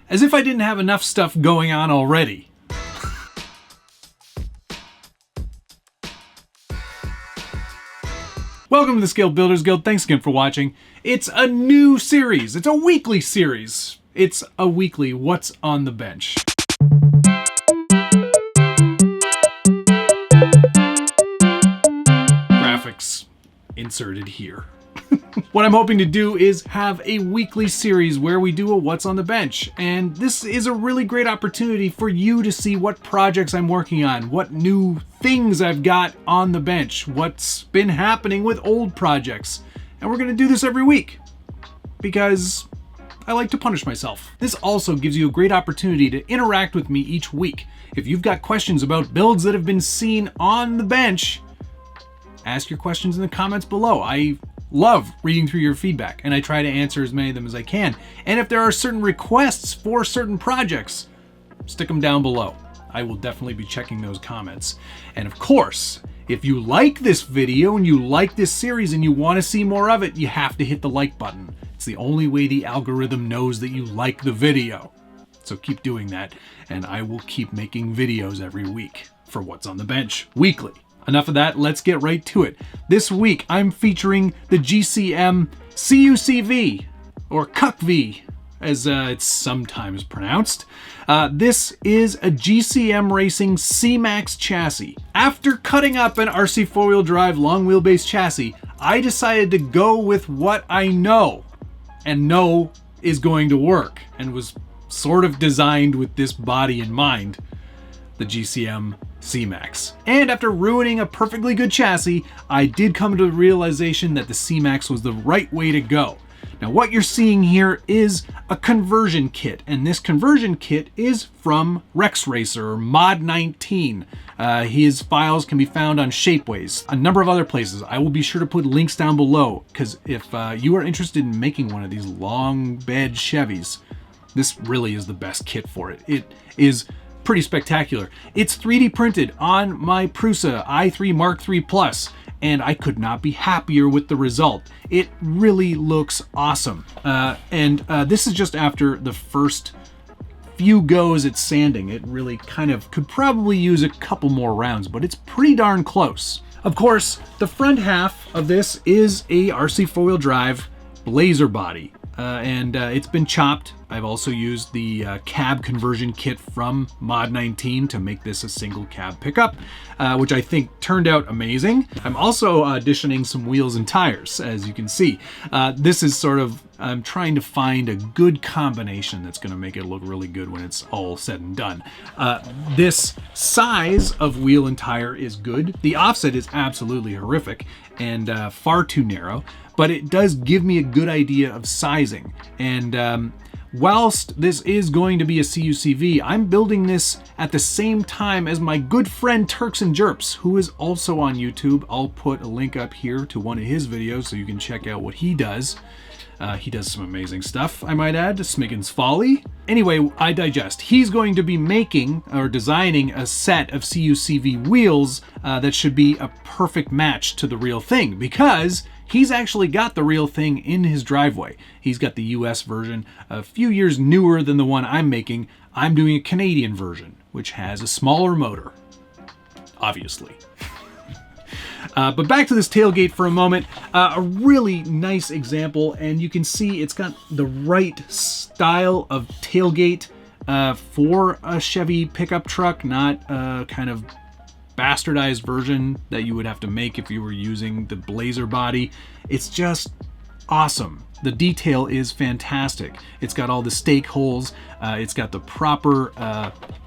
As if I didn't have enough stuff going on already. Welcome to the Scale Builders Guild. Thanks again for watching. It's a new series. It's a weekly series. It's a weekly What's on the Bench. Graphics inserted here. What I'm hoping to do is have a weekly series where we do a What's on the Bench. And this is a really great opportunity for you to see what projects I'm working on, what new things I've got on the bench, what's been happening with old projects. And we're going to do this every week because I like to punish myself. This also gives you a great opportunity to interact with me each week. If you've got questions about builds that have been seen on the bench, ask your questions in the comments below. I love reading through your feedback, and I try to answer as many of them as I can. And if there are certain requests for certain projects, stick them down below. I will definitely be checking those comments. And of course, if you like this video and you like this series and you want to see more of it, you have to hit the like button. It's the only way the algorithm knows that you like the video. So keep doing that, and I will keep making videos every week for What's on the Bench weekly. Enough of that, let's get right to it. This week, I'm featuring the GCM CUCV, or CUCV, as it's sometimes pronounced. This is a GCM Racing CMAX Chassis. After cutting up an RC four-wheel drive long wheelbase chassis, I decided to go with what I know and know is going to work, and was sort of designed with this body in mind, the GCM CMAX. And after ruining a perfectly good chassis, I did come to the realization that the CMAX was the right way to go. Now what you're seeing here is a conversion kit, and this conversion kit is from Rex Racer, or Mod 19. His files can be found on Shapeways, a number of other places. I will be sure to put links down below, because if you are interested in making one of these long bed Chevys, this really is the best kit for it. It is pretty spectacular. It's 3D printed on my Prusa i3 Mark III Plus, and I could not be happier with the result. It really looks awesome. This is just after the first few goes at sanding. It really kind of could probably use a couple more rounds, but it's pretty darn close. Of course, the front half of this is a RC four-wheel drive blazer body. It's been chopped. I've also used the cab conversion kit from Mod 19 to make this a single cab pickup, which I think turned out amazing. I'm also auditioning some wheels and tires, as you can see. This is sort of, I'm trying to find a good combination that's going to make it look really good when it's all said and done. This size of wheel and tire is good. The offset is absolutely horrific and far too narrow, but it does give me a good idea of sizing. And whilst this is going to be a CUCV, I'm building this at the same time as my good friend Turks and Jerps, who is also on YouTube. I'll put a link up here to one of his videos so you can check out what he does. He does some amazing stuff, I might add, Smiggin's Folly. Anyway, I digest. He's going to be making or designing a set of CUCV wheels that should be a perfect match to the real thing, because he's actually got the real thing in his driveway. He's got the US version, a few years newer than the one I'm making. I'm doing a Canadian version, which has a smaller motor, obviously. But back to this tailgate for a moment. A really nice example, and you can see it's got the right style of tailgate for a Chevy pickup truck, not a kind of bastardized version that you would have to make if you were using the Blazer body. It's just awesome. The detail is fantastic. It's got all the stake holes. It's got the proper,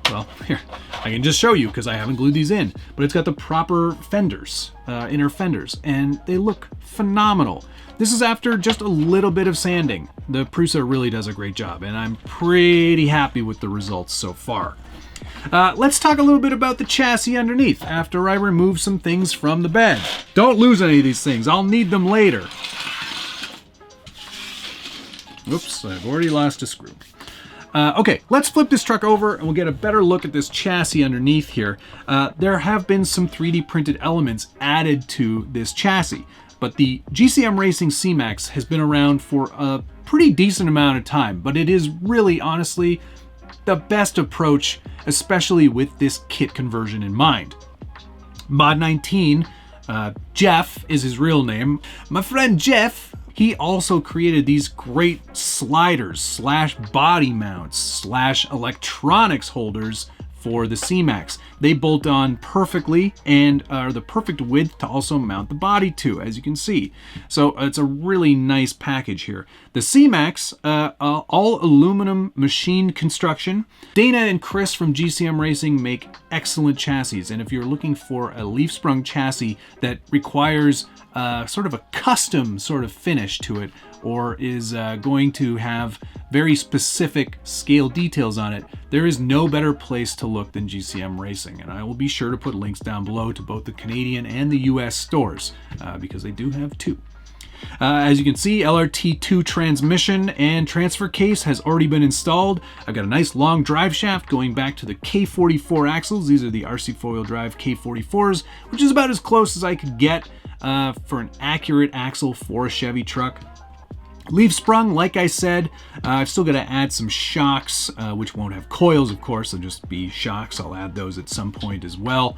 well, here, I can just show you because I haven't glued these in, but it's got the proper fenders, inner fenders, and they look phenomenal. This is after just a little bit of sanding. The Prusa really does a great job, and I'm pretty happy with the results so far. Let's talk a little bit about the chassis underneath after I remove some things from the bed. Don't lose any of these things. I'll need them later. Oops, I've already lost a screw. Okay, let's flip this truck over and we'll get a better look at this chassis underneath here. There have been some 3D printed elements added to this chassis, but the GCM Racing CMAX has been around for a pretty decent amount of time, but it is really, honestly, the best approach, especially with this kit conversion in mind. Mod 19, Jeff is his real name. My friend Jeff, he also created these great sliders slash body mounts slash electronics holders for the CMAX. They bolt on perfectly and are the perfect width to also mount the body to, as you can see. So it's a really nice package here. The CMAX, all aluminum machine construction. Dana and Chris from GCM Racing make excellent chassis, and if you're looking for a leaf sprung chassis that requires sort of a custom sort of finish to it, or is going to have very specific scale details on it, there is no better place to look than GCM Racing. And I will be sure to put links down below to both the Canadian and the US stores, because they do have two. As you can see, LRT2 transmission and transfer case has already been installed. I've got a nice long drive shaft going back to the K44 axles. These are the RC four-wheel drive K44s, which is about as close as I could get for an accurate axle for a Chevy truck. Leaf sprung, like I said, I've still got to add some shocks, which won't have coils, of course. They'll just be shocks. I'll add those at some point as well.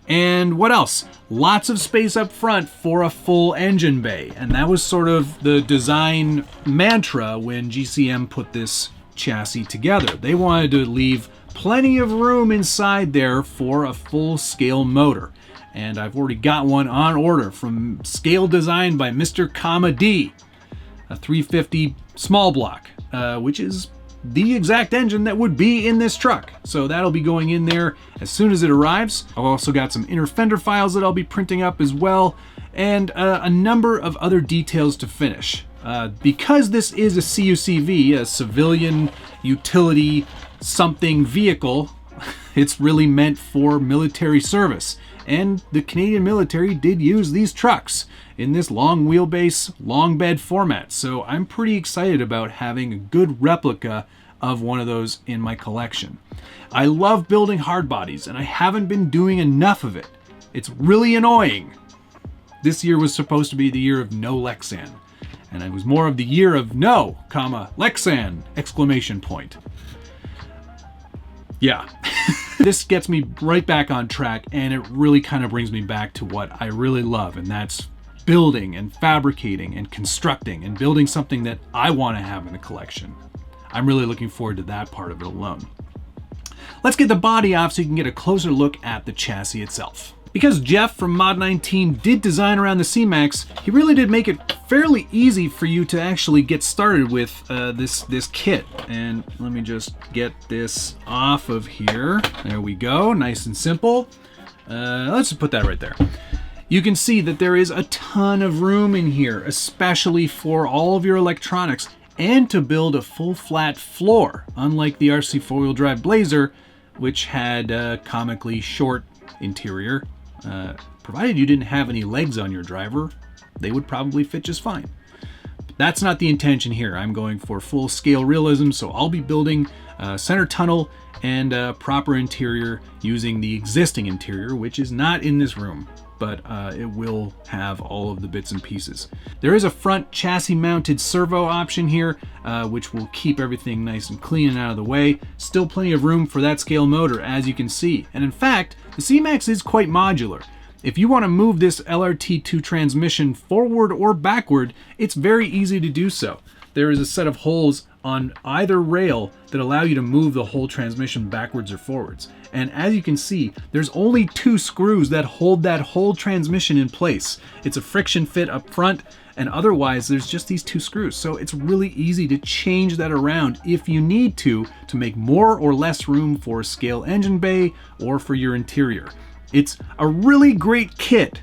And what else? Lots of space up front for a full engine bay. And that was sort of the design mantra when GCM put this chassis together. They wanted to leave plenty of room inside there for a full-scale motor. And I've already got one on order from Scale Design by Mr. Comma D. A 350 small block, which is the exact engine that would be in this truck. So that'll be going in there as soon as it arrives. I've also got some inner fender files that I'll be printing up as well, and a number of other details to finish. Because this is a CUCV, a civilian utility something vehicle, it's really meant for military service. And the Canadian military did use these trucks in this long wheelbase, long bed format. So I'm pretty excited about having a good replica of one of those in my collection. I love building hard bodies, and I haven't been doing enough of it. It's really annoying. This year was supposed to be the year of no Lexan, and it was more of the year of no, Lexan, exclamation point. Yeah. This gets me right back on track, and it really kind of brings me back to what I really love, and that's building and fabricating and constructing and building something that I want to have in the collection. I'm really looking forward to that part of it alone. Let's get the body off so you can get a closer look at the chassis itself. Because Jeff from Mod 19 did design around the CMAX, he really did make it fairly easy for you to actually get started with this kit. And let me just get this off of here. There we go, nice and simple. Let's just put that right there. You can see that there is a ton of room in here, especially for all of your electronics, and to build a full flat floor, unlike the RC four-wheel drive Blazer, which had a comically short interior. Provided you didn't have any legs on your driver, they would probably fit just fine. But that's not the intention here. I'm going for full scale realism, so I'll be building a center tunnel and a proper interior using the existing interior, which is not in this room, but it will have all of the bits and pieces. There is a front chassis mounted servo option here, which will keep everything nice and clean and out of the way. Still plenty of room for that scale motor, as you can see. And in fact, the CMAX is quite modular. If you want to move this LRT2 transmission forward or backward, it's very easy to do so. There is a set of holes on either rail that allow you to move the whole transmission backwards or forwards. And as you can see, there's only 2 screws that hold that whole transmission in place. It's a friction fit up front, and otherwise there's just these 2 screws. So it's really easy to change that around if you need to make more or less room for a scale engine bay or for your interior. It's a really great kit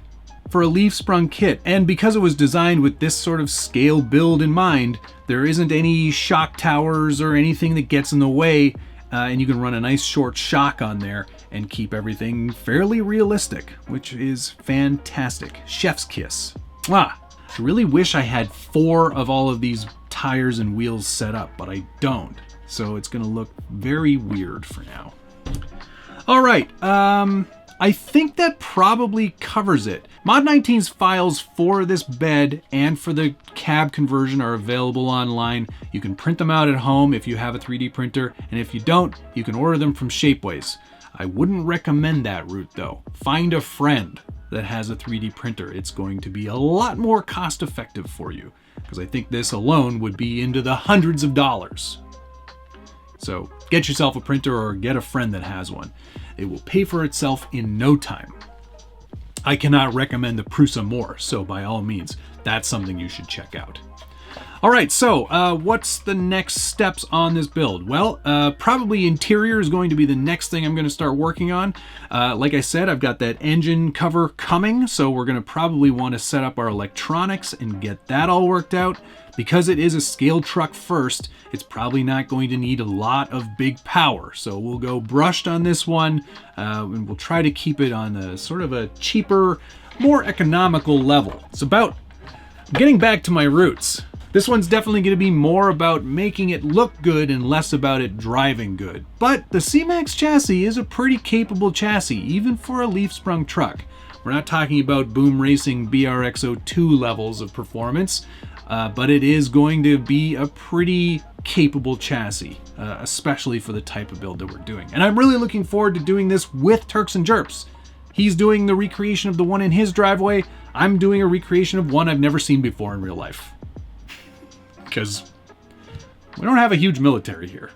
for a leaf sprung kit, and because it was designed with this sort of scale build in mind, there isn't any shock towers or anything that gets in the way, and you can run a nice short shock on there and keep everything fairly realistic, which is fantastic. Chef's kiss. I really wish I had 4 of all of these tires and wheels set up, but I don't, so it's gonna look very weird for now. All right, I think that probably covers it. Mod 19's files for this bed and for the cab conversion are available online. You can print them out at home if you have a 3D printer, and if you don't, you can order them from Shapeways. I wouldn't recommend that route though. Find a friend that has a 3D printer. It's going to be a lot more cost effective for you, because I think this alone would be into the hundreds of dollars. So get yourself a printer or get a friend that has one. It will pay for itself in no time. I cannot recommend the Prusa more, so by all means, that's something you should check out. All right, so what's the next steps on this build? Well, probably interior is going to be the next thing I'm going to start working on. Like I said, I've got that engine cover coming, so we're going to probably want to set up our electronics and get that all worked out. Because it is a scale truck first, it's probably not going to need a lot of big power. So we'll go brushed on this one, and we'll try to keep it on a sort of a cheaper, more economical level. It's about getting back to my roots. This one's definitely going to be more about making it look good and less about it driving good. But the CMAX chassis is a pretty capable chassis, even for a leaf-sprung truck. We're not talking about Boom Racing BRX02 levels of performance, but it is going to be a pretty capable chassis, especially for the type of build that we're doing. And I'm really looking forward to doing this with Turks and Jerps. He's doing the recreation of the one in his driveway. I'm doing a recreation of one I've never seen before in real life. Because we don't have a huge military here.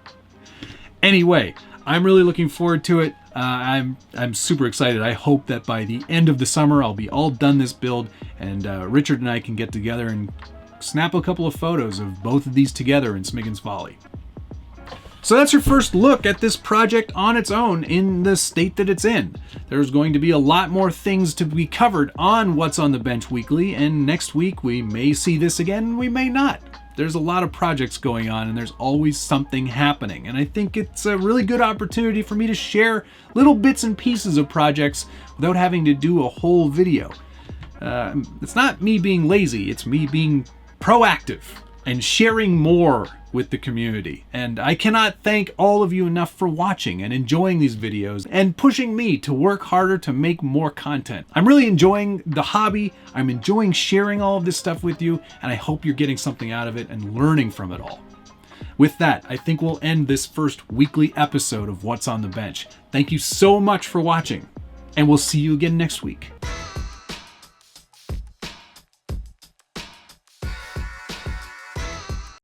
Anyway, I'm really looking forward to it. I'm super excited. I hope that by the end of the summer, I'll be all done this build, and Richard and I can get together and snap a couple of photos of both of these together in Smiggin's Folly. So that's your first look at this project on its own in the state that it's in. There's going to be a lot more things to be covered on What's on the Bench Weekly, and next week we may see this again, we may not. There's a lot of projects going on and there's always something happening, and I think it's a really good opportunity for me to share little bits and pieces of projects without having to do a whole video. It's not me being lazy, it's me being proactive and sharing more with the community. And I cannot thank all of you enough for watching and enjoying these videos and pushing me to work harder to make more content. I'm really enjoying the hobby. I'm enjoying sharing all of this stuff with you, and I hope you're getting something out of it and learning from it all. With that, I think we'll end this first weekly episode of What's on the Bench. Thank you so much for watching, and we'll see you again next week.